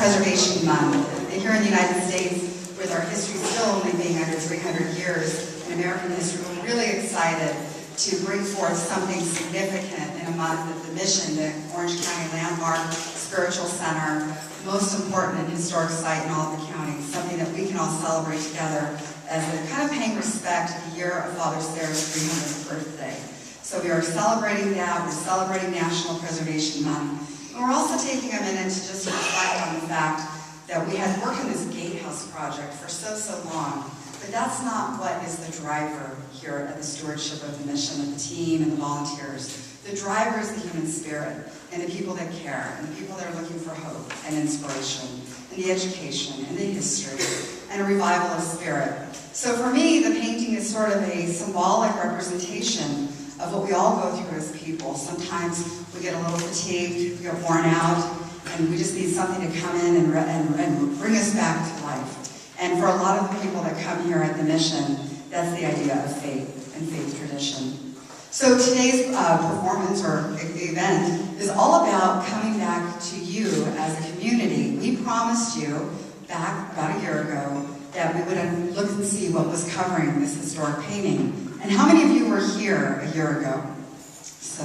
Preservation Month. And here in the United States, with our history still only being under 300 years in American history, we're really excited to bring forth something significant in a month of the mission, the Orange County Landmark Spiritual Center, most important and historic site in all of the county, something that we can all celebrate together as a kind of paying respect to the year of Father Sarah's 300th birthday. So we are celebrating that, we're celebrating National Preservation Month, and we're also taking a minute to just reflect on the fact that we had worked on this gatehouse project for so long, but that's not what is the driver here at the stewardship of the mission, of the team and the volunteers. The driver is the human spirit and the people that care and the people that are looking for hope and inspiration and the education and the history and a revival of spirit. So for me, the painting is sort of a symbolic representation of what we all go through as people. Sometimes we get a little fatigued, we get worn out, and we just need something to come in and bring us back to life. And for a lot of the people that come here at the mission, that's the idea of faith and faith tradition. So today's performance or event is all about coming back to you as a community. We promised you back about a year ago that we would look and see what was covering this historic painting. And how many of you were here a year ago? So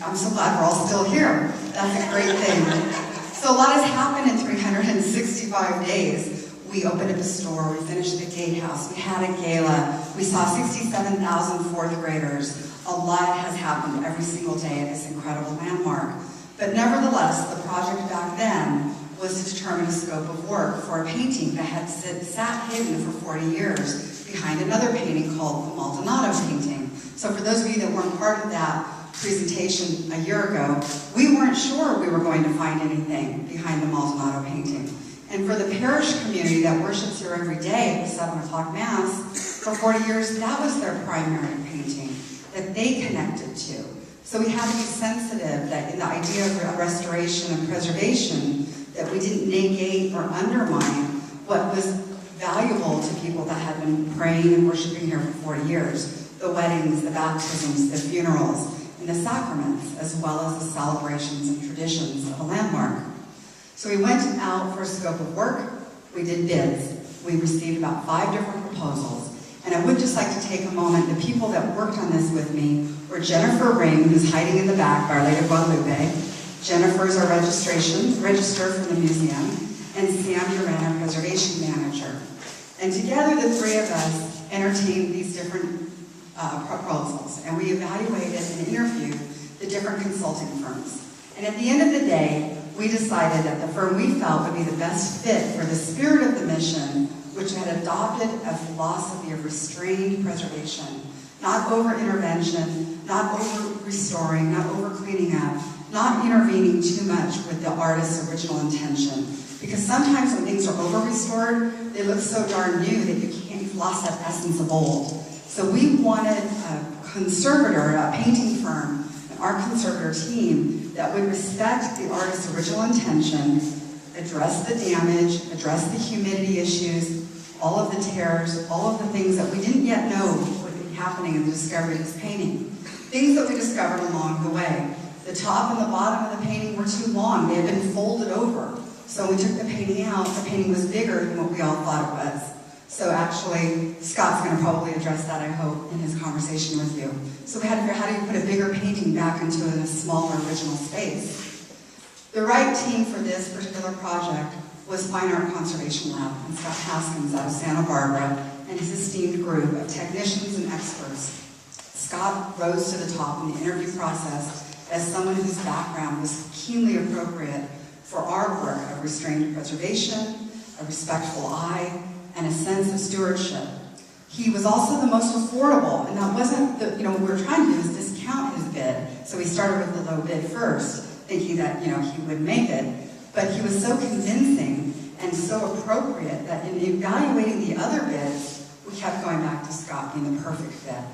I'm so glad we're all still here. That's a great thing. So a lot has happened in 365 days. We opened up a store, we finished the gatehouse, we had a gala, we saw 67,000 fourth graders. A lot has happened every single day at this incredible landmark. But nevertheless, the project back then was to determine a scope of work for a painting that had sat hidden for 40 years behind another painting called the Maldonado painting. So for those of you that weren't part of that presentation a year ago, we weren't sure we were going to find anything behind the Maldonado painting. And for the parish community that worships here every day at the 7 o'clock Mass, for 40 years, that was their primary painting that they connected to. So we had to be sensitive that in the idea of restoration and preservation, that we didn't negate or undermine what was valuable to people that had been praying and worshiping here for 40 years. The weddings, the baptisms, the funerals, and the sacraments, as well as the celebrations and traditions of a landmark. So we went out for a scope of work, we did bids. We received about 5 different proposals. And I would just like to take a moment, the people that worked on this with me were Jennifer Ring, who's hiding in the back by Our Lady of Guadalupe. Jennifer is our register from the museum, and Sam Duran, our preservation manager. And together, the 3 of us entertained these different proposals, and we evaluated and interviewed the different consulting firms. And at the end of the day, we decided that the firm we felt would be the best fit for the spirit of the mission, which had adopted a philosophy of restrained preservation, not over-intervention, not over-restoring, not over-cleaning up, not intervening too much with the artist's original intention. Because sometimes when things are over-restored, they look so darn new that you've lost that essence of old. So we wanted a conservator, a painting firm, our conservator team that would respect the artist's original intention, address the damage, address the humidity issues, all of the tears, all of the things that we didn't yet know would be happening in the discovery of this painting. Things that we discovered along the way. The top and the bottom of the painting were too long. They had been folded over. So when we took the painting out, the painting was bigger than what we all thought it was. So actually, Scott's going to probably address that, I hope, in his conversation with you. So we had to figure out how do you put a bigger painting back into a smaller original space. The right team for this particular project was Fine Art Conservation Lab and Scott Haskins out of Santa Barbara and his esteemed group of technicians and experts. Scott rose to the top in the interview process as someone whose background was keenly appropriate for our work of restrained preservation, a respectful eye, and a sense of stewardship. He was also the most affordable, and that wasn't what we were trying to do is discount his bid. So we started with the low bid first, thinking that he would make it. But he was so convincing and so appropriate that in evaluating the other bids, we kept going back to Scott being the perfect fit.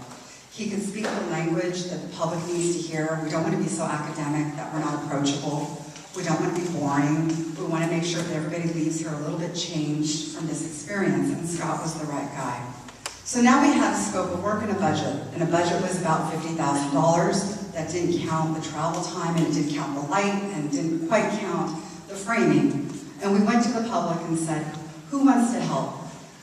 He could speak the language that the public needs to hear. We don't want to be so academic that we're not approachable. We don't want to be boring. We want to make sure that everybody leaves here a little bit changed from this experience, and Scott was the right guy. So now we had a scope of work and a budget was about $50,000. That didn't count the travel time, and it didn't count the light, and it didn't quite count the framing. And we went to the public and said, who wants to help?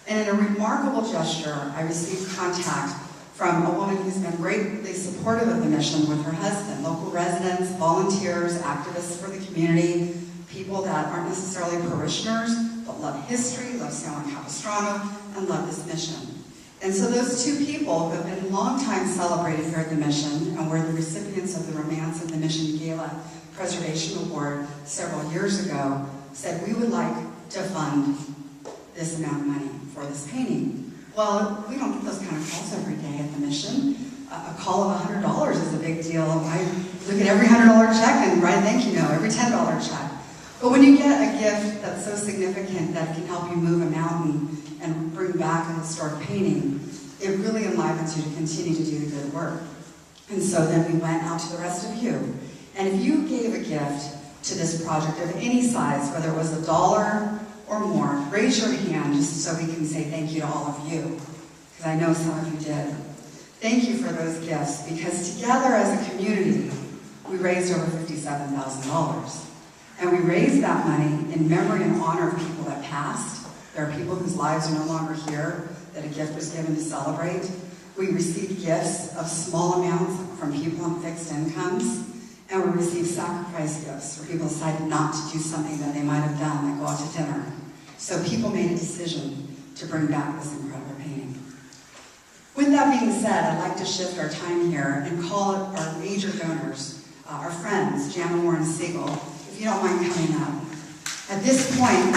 And in a remarkable gesture, I received contact from a woman who's been greatly supportive of the mission with her husband, local residents, volunteers, activists for the community, people that aren't necessarily parishioners, but love history, love San Juan Capistrano, and love this mission. And so those two people who have been long time celebrated here at the mission and were the recipients of the Romance of the Mission Gala Preservation Award several years ago said, we would like to fund this amount of money for this painting. Well, we don't get those kind of calls every day at the mission. A call of $100 is a big deal. I look at every $100 check and write a thank you note, every $10 check. But when you get a gift that's so significant that can help you move a mountain and bring back a historic painting, it really enlivens you to continue to do the good work. And so then we went out to the rest of you. And if you gave a gift to this project of any size, whether it was $1 or more, raise your hand just so we can say thank you to all of you, because I know some of you did. Thank you for those gifts, because together as a community, we raised over $57,000. And we raised that money in memory and honor of people that passed. There are people whose lives are no longer here, that a gift was given to celebrate. We received gifts of small amounts from people on fixed incomes. And we received sacrifice gifts where people decided not to do something that they might have done, like go out to dinner. So people made a decision to bring back this incredible painting. With that being said, I'd like to shift our time here and call our major donors, our friends, Jan, Warren, Siegel, if you don't mind coming up. At this point,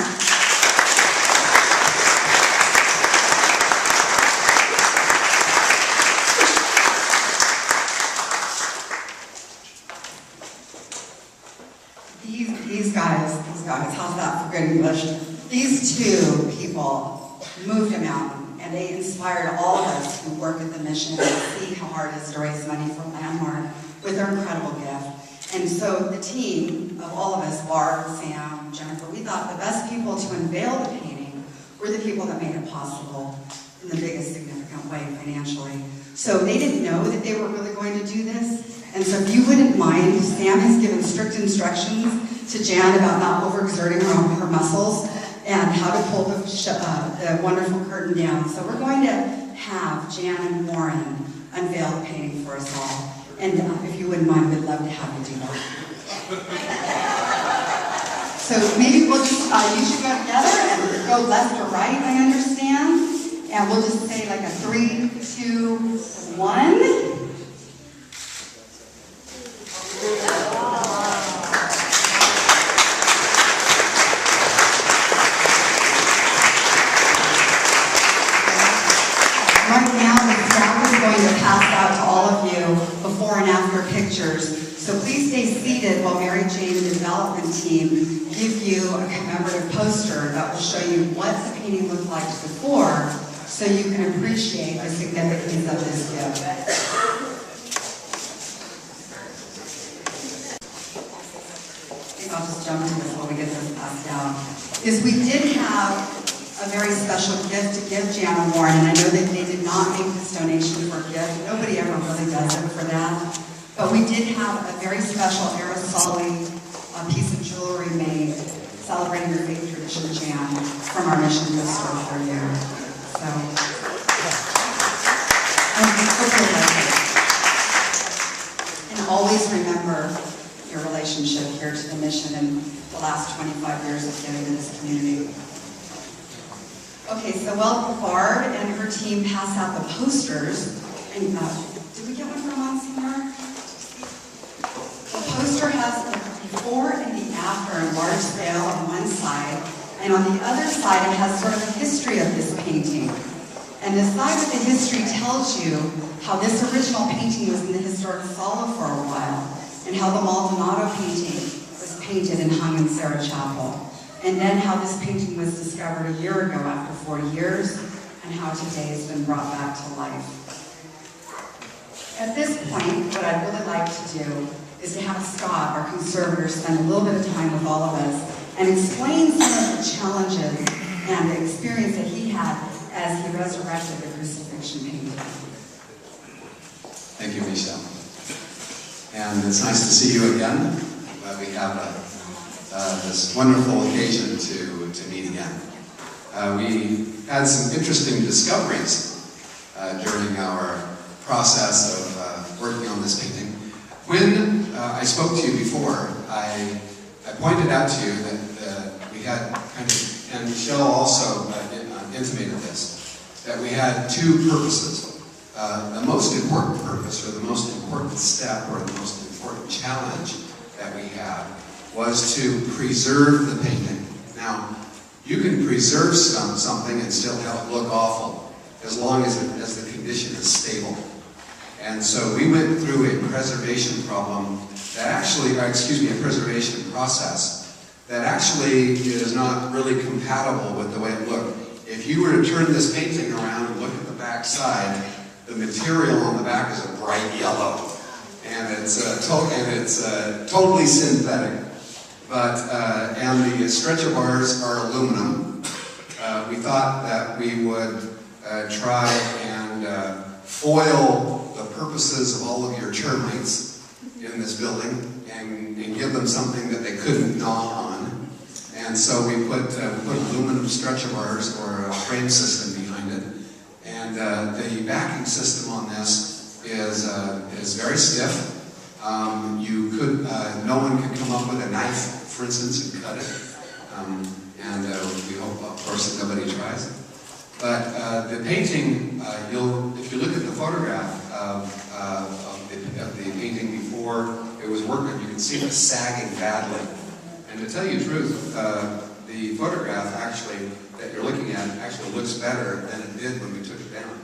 these guys, how's that for good English? These two people moved a mountain, and they inspired all of us who work at the mission to see how hard it is to raise money for Landmark with their incredible gift. And so the team of all of us, Barb, Sam, Jennifer, we thought the best people to unveil the painting were the people that made it possible in the biggest significant way financially. So they didn't know that they were really going to do this. And so if you wouldn't mind, Sam has given strict instructions to Jan about not overexerting her muscles and how to pull the wonderful curtain down. So we're going to have Jan and Warren unveil the painting for us all. And if you wouldn't mind, we'd love to have you do that. So maybe we'll just, you should go together and go left or right, I understand. And we'll just say like a 3, 2, 1. So please stay seated while Mary Jane and the development team give you a commemorative poster that will show you what the painting looked like before, so you can appreciate the significance of this gift. I think I'll just jump into this while we get this passed out. We did have a very special gift to give Jan and Warren, and I know that they did not make this donation for a gift. Nobody ever really does it for that. But we did have a very special aerosol piece of jewelry made celebrating your faith tradition, Jan, from our mission to store for you. So, and always remember your relationship here to the mission and the last 25 years of giving to this community. Okay, so while Barb and her team pass out the posters, and did we get one from Monsignor? The poster has the before and the after in large scale on one side, and on the other side it has sort of a history of this painting. And the side with the history tells you how this original painting was in the historic Sala for a while, and how the Maldonado painting was painted and hung in Sarah Chapel. And then how this painting was discovered a year ago after 40 years, and how today it's been brought back to life. At this point, what I'd really like to do is to have Scott, our conservator, spend a little bit of time with all of us and explain some of the challenges and the experience that he had as he resurrected the Crucifixion painting. Thank you, Michelle. And it's nice to see you again. Glad we have this wonderful occasion to meet again. We had some interesting discoveries during our process of working on this painting. When I spoke to you before, I pointed out to you that we had kind of, and Michelle also intimated this, that we had two purposes. The most important purpose, or the most important step, or the most important challenge that we had was to preserve the painting. Now, you can preserve something and still have it look awful, as long as the condition is stable. And so we went through a preservation problem that actually, a preservation process that actually is not really compatible with the way it looked. If you were to turn this painting around and look at the back side, the material on the back is a bright yellow. And it's totally synthetic. And the stretcher bars are aluminum. We thought that we would try and foil the purposes of all of your termites in this building and give them something that they couldn't gnaw on. And so we put aluminum stretcher bars or a frame system behind it. And the backing system on this is very stiff. No one could come up with a knife, for instance, and cut it. We hope, of course, that nobody tries. But the painting, if you look at the photograph of the painting before it was worked on, you can see it sagging badly. And to tell you the truth, the photograph actually that you're looking at actually looks better than it did when we took it down.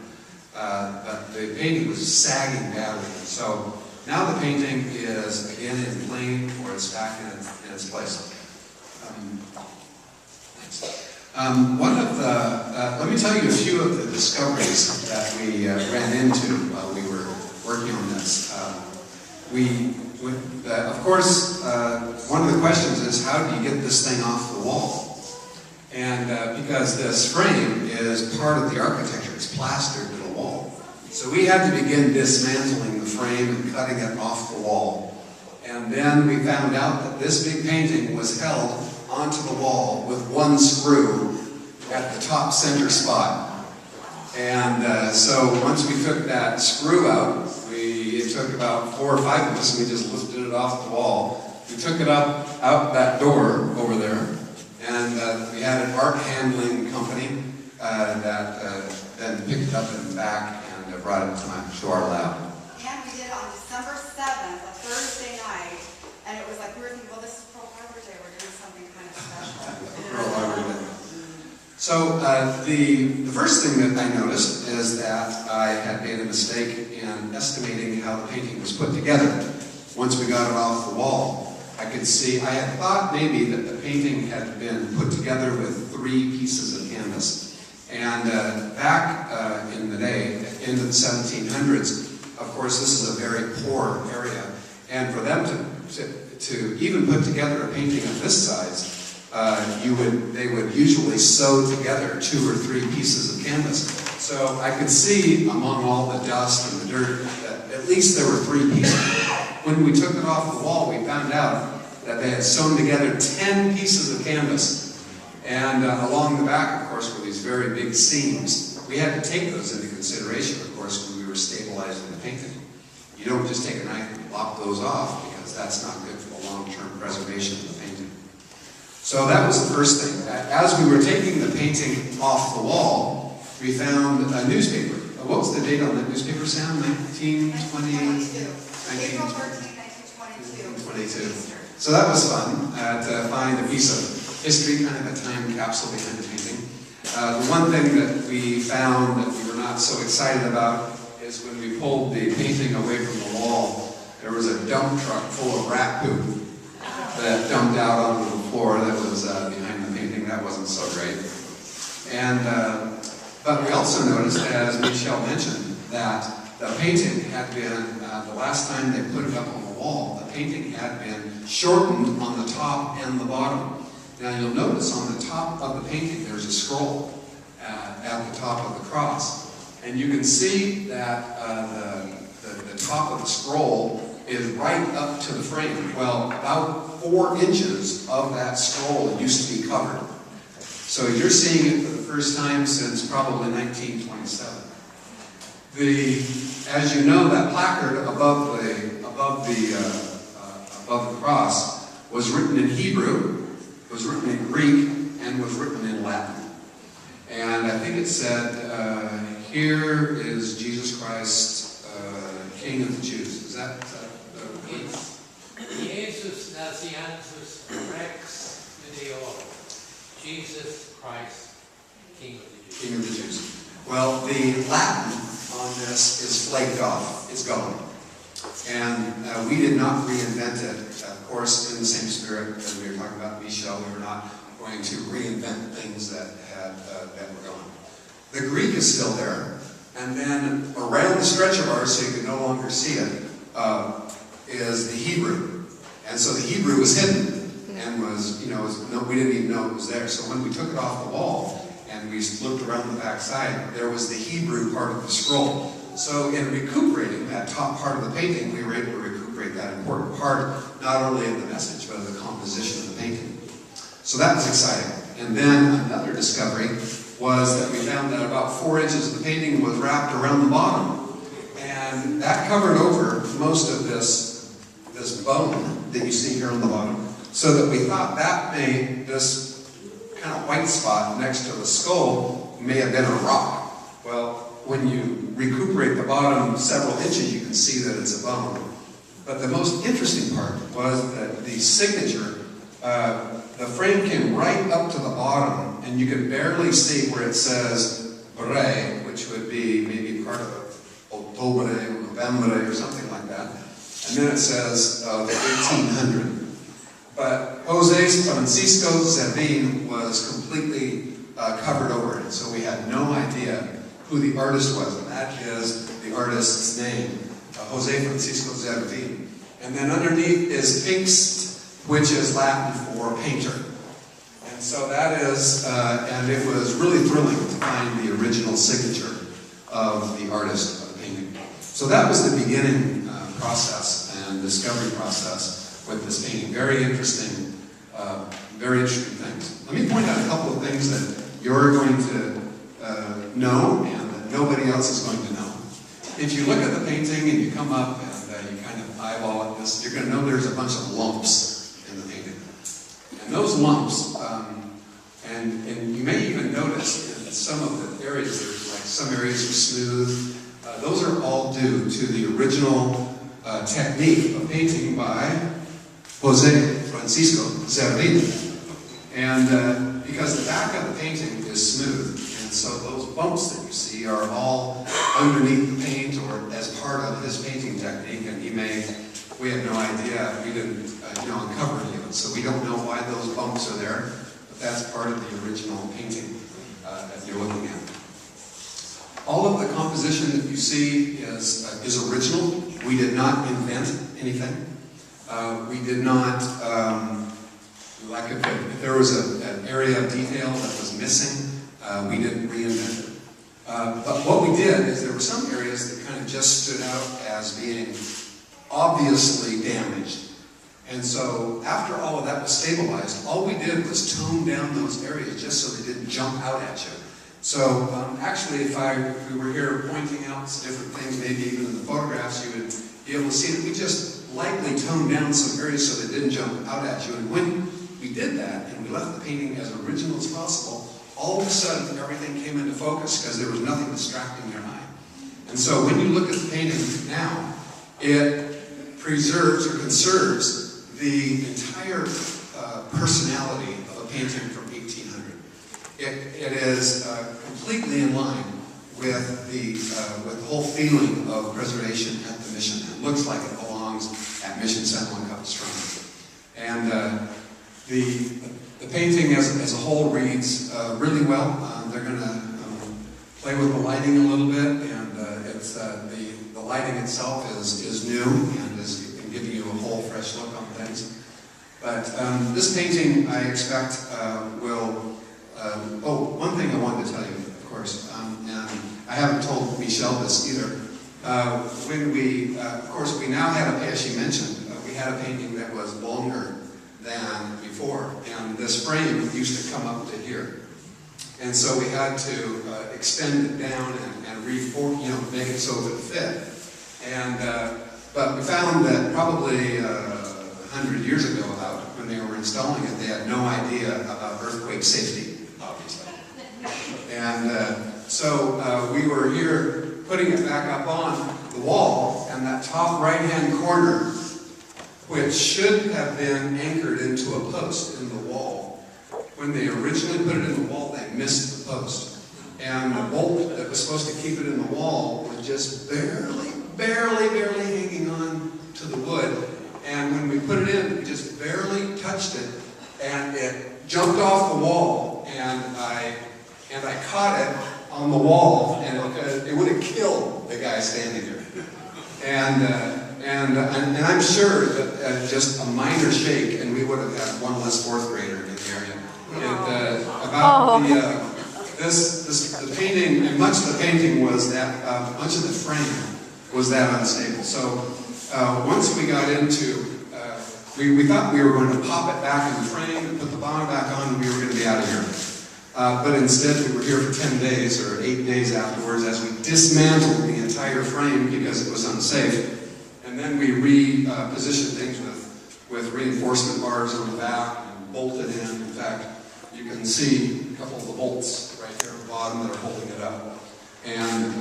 But the painting was sagging badly. So now the painting is again in plane, or it's back in its place. Let me tell you a few of the discoveries that we ran into while we were working on this. Of course, one of the questions is, how do you get this thing off the wall? And because this frame is part of the architecture, it's plastered to the wall. So we had to begin dismantling the frame and cutting it off the wall. And then we found out that this big painting was held onto the wall with one screw at the top center spot. And so once we took that screw out, it took about 4 or 5 of us, and we just lifted it off the wall. We took it out that door over there, and we had an art handling company that then picked it up in the back and brought it to our lab. And we did it on December 7th, a Thursday night, and it was like we were thinking, well, this is Pearl Harbor Day, we're doing something kind of special. Pearl Harbor Day. So the first thing that I noticed is that I had made a mistake in estimating how the painting was put together. Once we got it off the wall, I could see, I had thought maybe that the painting had been put together with 3 pieces of canvas. And back in the day, in the 1700s, of course, this is a very poor area. And for them to even put together a painting of this size, they would usually sew together 2 or 3 pieces of canvas. So I could see among all the dust and the dirt that at least there were 3 pieces. When we took it off the wall, we found out that they had sewn together 10 pieces of canvas. And along the back, of course, were these very big seams. We had to take those into consideration, of course, when we were stabilizing the painting. You don't just take a knife and lop those off, because that's not good for the long-term preservation of the painting. So that was the first thing. As we were taking the painting off the wall, we found a newspaper. What was the date on that newspaper, Sam? 1922. April 13, 1922. So that was fun, to find a piece of history, kind of a time capsule behind the painting. The one thing that we found that we were not so excited about is when we pulled the painting away from the wall, there was a dump truck full of rat poop that dumped out onto the floor that was behind the painting. That wasn't so great. But we also noticed, as Michelle mentioned, that the painting had been, the last time they put it up on the wall, the painting had been shortened on the top and the bottom. Now you'll notice on the top of the painting there's a scroll at the top of the cross. And you can see that the top of the scroll is right up to the frame. Well, about 4 inches of that scroll used to be covered. So you're seeing it for the first time since probably 1927. As you know, that placard above the cross was written in Hebrew, was written in Greek, and was written in Latin. And I think it said, "Here is Jesus Christ, King of the Jews." Is that Jesus Nazianzus Rex Videor. Jesus Christ, King of the Jews. King of the Jews? Well, the Latin on this is flaked off. It's gone. And we did not reinvent it, of course, in the same spirit as we were talking about Michel. We were not going to reinvent things that were gone. The Greek is still there. And then around the stretch of ours, so you can no longer see it, is the Hebrew. And so the Hebrew was hidden and was, we didn't even know it was there. So when we took it off the wall and we looked around the back side, there was the Hebrew part of the scroll. So in recuperating that top part of the painting, we were able to recuperate that important part, not only of the message, but of the composition of the painting. So that was exciting. And then another discovery was that we found that about 4 inches of the painting was wrapped around the bottom. And that covered over most of this bone that you see here on the bottom, so that we thought that made this kind of white spot next to the skull may have been a rock. Well, when you recuperate the bottom several inches, you can see that it's a bone. But the most interesting part was that the signature, the frame came right up to the bottom, and you could barely see where it says Bre, which would be maybe part of Octobre, Novembre, or something like that. And then it says 1800. But Jose Francisco Zervin was completely covered over it, so we had no idea who the artist was, and that is the artist's name, Jose Francisco Zervin. And then underneath is Pingst, which is Latin for painter. And so that is, and it was really thrilling to find the original signature of the artist of the painting. So that was the beginning process and discovery process with this painting. Very interesting things. Let me point out a couple of things that you're going to know and that nobody else is going to know. If you look at the painting and you come up and you kind of eyeball at this, you're going to know there's a bunch of lumps in the painting. And those lumps, and you may even notice in some of the areas, there's like some areas are smooth. Those are all due to the original technique of painting by Jose Francisco Zervin. And because the back of the painting is smooth, and so those bumps that you see are all underneath the paint or as part of his painting technique, and we had no idea, we didn't uncover any of it, so we don't know why those bumps are there, but that's part of the original painting that you're looking at. All of the composition that you see is original. We did not invent anything. We did not, like if there was an area of detail that was missing, we didn't reinvent it. But what we did is there were some areas that kind of just stood out as being obviously damaged. And so after all of that was stabilized, all we did was tone down those areas just so they didn't jump out at you. So actually, if we were here pointing out different things, maybe even in the photographs, you would be able to see that we just lightly toned down some areas so they didn't jump out at you. And when we did that, and we left the painting as original as possible, all of a sudden everything came into focus because there was nothing distracting your eye. And so when you look at the painting now, it preserves or conserves the entire personality of a painting from 1800. It is completely in line with the whole feeling of preservation at the mission. It looks like it belongs at Mission San Juan Capistrano. And the painting as a whole reads really well. They're going to play with the lighting a little bit, and the lighting itself is new and is giving you a whole fresh look on things. But this painting, I expect, will... one thing I wanted to tell you, of course, and I haven't told Michel this either. When we, of course, we now had as she mentioned, we had a painting that was longer than before, and this frame used to come up to here. And so we had to extend it down and reform, make it so it would fit. And but we found that probably 100 years ago, when they were installing it, they had no idea about earthquake safety, obviously. And so we were here putting it back up on the wall, and that top right-hand corner, which should have been anchored into a post in the wall. When they originally put it in the wall, they missed the post. And the bolt that was supposed to keep it in the wall was just barely hanging on to the wood. And when we put it in, we just barely touched it, and it jumped off the wall, and I caught it on the wall, and it would have killed the guy standing there. And I'm sure that just a minor shake, and we would have had one less fourth grader in the area. The painting, and much of the painting was that, much of the frame was that unstable. So once we got into, we thought we were going to pop it back in the frame and put the bottom back on, and we were going to be out of here. But instead, we were here for 10 days or 8 days afterwards as we dismantled the entire frame because it was unsafe. And then we repositioned things with reinforcement bars on the back and bolted in. In fact, you can see a couple of the bolts right here at the bottom that are holding it up. And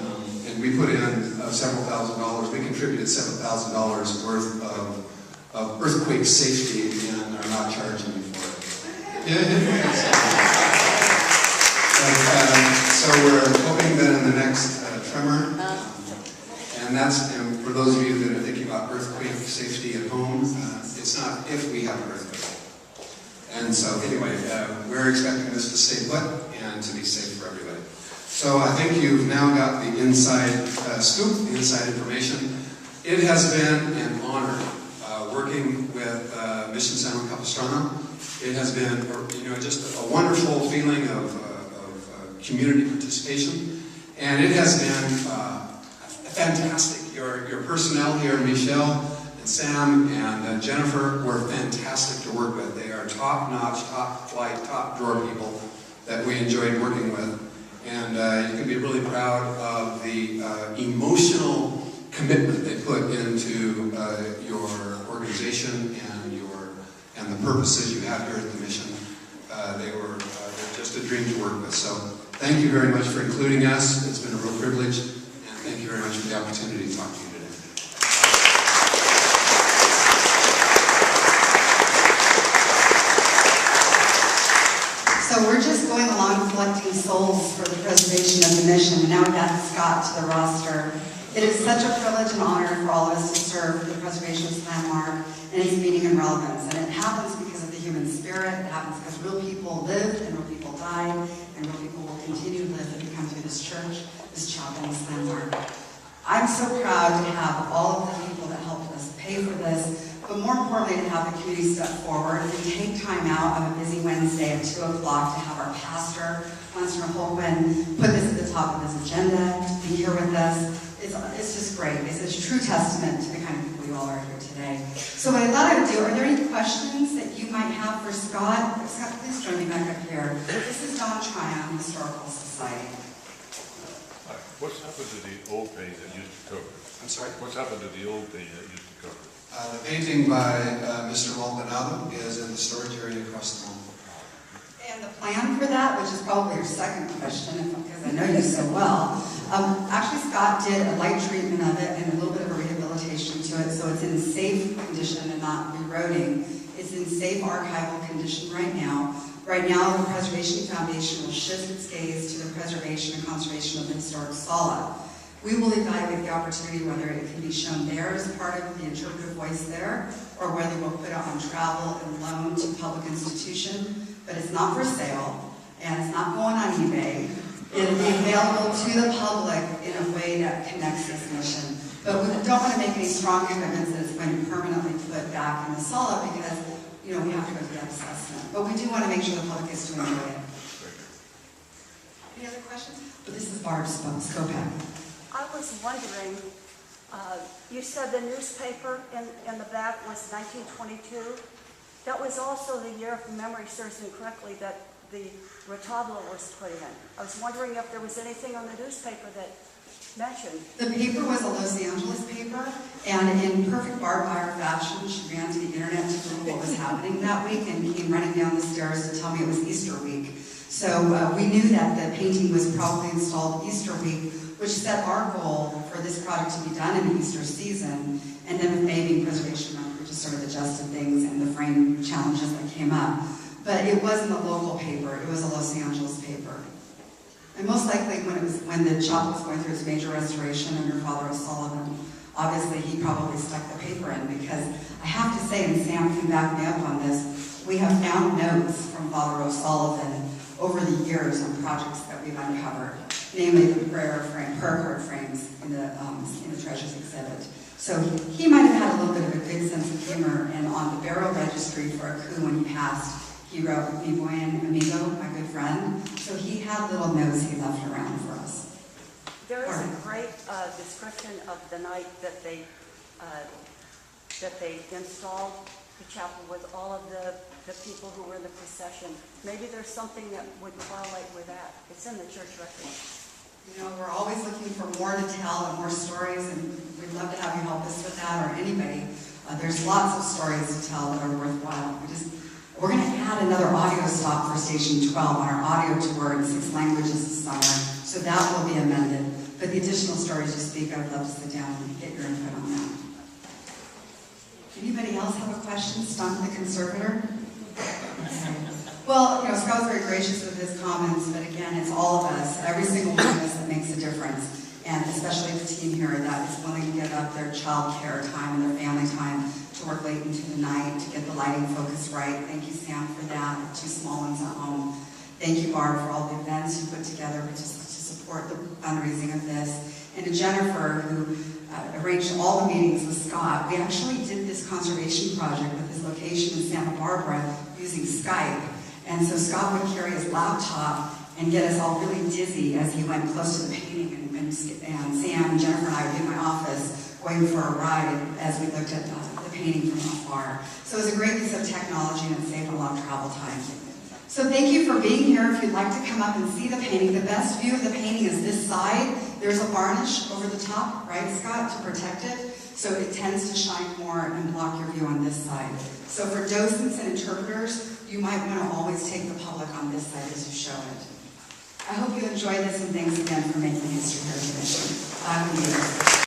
we put in several $1,000s. We contributed $7,000 worth of earthquake safety and are not charging you for it. So we're hoping that in the next tremor, and for those of you that are thinking about earthquake safety at home, it's not if we have an earthquake. And so anyway, we're expecting this to stay put and to be safe for everybody. So I think you've now got the inside scoop, the inside information. It has been an honor working with Mission San Capistrano. It has been just a wonderful feeling of community participation, and it has been fantastic. Your personnel here, Michelle and Sam and Jennifer, were fantastic to work with. They are top-notch, top-flight, top-drawer people that we enjoyed working with, and you can be really proud of the emotional commitment they put into your organization and the purposes you have here at the mission. They're just a dream to work with. So thank you very much for including us. It's been a real privilege, and thank you very much for the opportunity to talk to you today. So we're just going along collecting souls for the preservation of the mission. And now we've got Scott to the roster. It is such a privilege and honor for all of us to serve the preservation of this landmark and its meaning and relevance. And it happens because of the human spirit. It happens because real people lived and real people died, and real people will continue to live and come through this church, this chapel, and this landmark. I'm so proud to have all of the people that helped us pay for this, but more importantly, to have the community step forward and take time out on a busy Wednesday at 2 o'clock to have our pastor, Monsignor Holquin, put this at the top of his agenda, to be here with us. It's just great. It's a true testament to the kind of people you all are here today. So what I thought I would do, are there any questions that you might have for Scott? Scott, please join me back up here. This is Don Tryon, Historical Society. Hi. What's happened to the old painting that used to cover it? I'm sorry? What's happened to the old painting that used to cover it? The painting by Mr. Maldonado is in the storage area across the mall. And the plan for that, which is probably your second question, because I know you so well, actually Scott did a light treatment of it and a little bit of a rehabilitation to it, so it's in safe condition and not eroding. It's in safe archival condition right now. Right now, the Preservation Foundation will shift its gaze to the preservation and conservation of the historic sala. We will evaluate the opportunity whether it can be shown there as part of the interpretive voice there, or whether we'll put it on travel and loan to public institution. But it's not for sale, and it's not going on eBay. It'll be available to the public in a way that connects this mission. But we don't want to make any strong commitments that it's going to permanently put back in the sala because, we have to go through that assessment. But we do want to make sure the public is to enjoy it. Any other questions? This is Barb Skopak. I was wondering, you said the newspaper in the back was 1922. That was also the year, if memory serves me correctly, that the retablo was put in. I was wondering if there was anything on the newspaper that mentioned. The paper was a Los Angeles paper, and in perfect barbed wire fashion, she ran to the internet to Google what was happening that week and came running down the stairs to tell me it was Easter week. So we knew that the painting was probably installed Easter week, which set our goal for this project to be done in the Easter season. And then with May being Preservation Month, we just sort of adjusted things and the frame challenges that came up. But it wasn't a local paper, it was a Los Angeles paper. And most likely when the chapel was going through its major restoration under Father O'Sullivan, obviously he probably stuck the paper in, because I have to say, and Sam can back me up on this, we have found notes from Father O'Sullivan over the years on projects that we've uncovered, namely the prayer card frames in the Treasures exhibit. So he might have had a little bit of a good sense of humor, and on the burial registry for a coup when he passed, he wrote, "Mi buen amigo," my good friend. So he had little notes he left around for us. There is a great description of the night that they installed the chapel with all of the people who were in the procession. Maybe there's something that would correlate with that. It's in the church record. You know, we're always looking for more to tell and more stories, and we'd love to have you help us with that, or anybody. There's lots of stories to tell that are worthwhile. We're going to add another audio stop for Station 12 on our audio tour in 6 languages this summer, so that will be amended. But the additional stories you speak of, I'd love to sit down and get your input on that. Anybody else have a question? Stump the conservator? Well, you know, Scott was very gracious with his comments, but again, it's all of us, every single one of us that makes a difference, and especially the team here that is willing to give up their child care time and their family time to work late into the night to get the lighting focus right. Thank you, Sam, for that. The 2 small ones at home. Thank you, Barb, for all the events you put together to support the fundraising of this. And to Jennifer, who arranged all the meetings with Scott. We actually did this conservation project with his location in Santa Barbara using Skype. And so Scott would carry his laptop and get us all really dizzy as he went close to the painting. And Sam and Jennifer and I would be in my office going for a ride as we looked at the painting from afar. So it was a great use of technology, and it saved a lot of travel time. So thank you for being here. If you'd like to come up and see the painting, the best view of the painting is this side. There's a varnish over the top, right, Scott, to protect it. So it tends to shine more and block your view on this side. So for docents and interpreters, you might want to always take the public on this side as you show it. I hope you enjoy this, and thanks again for making history here today.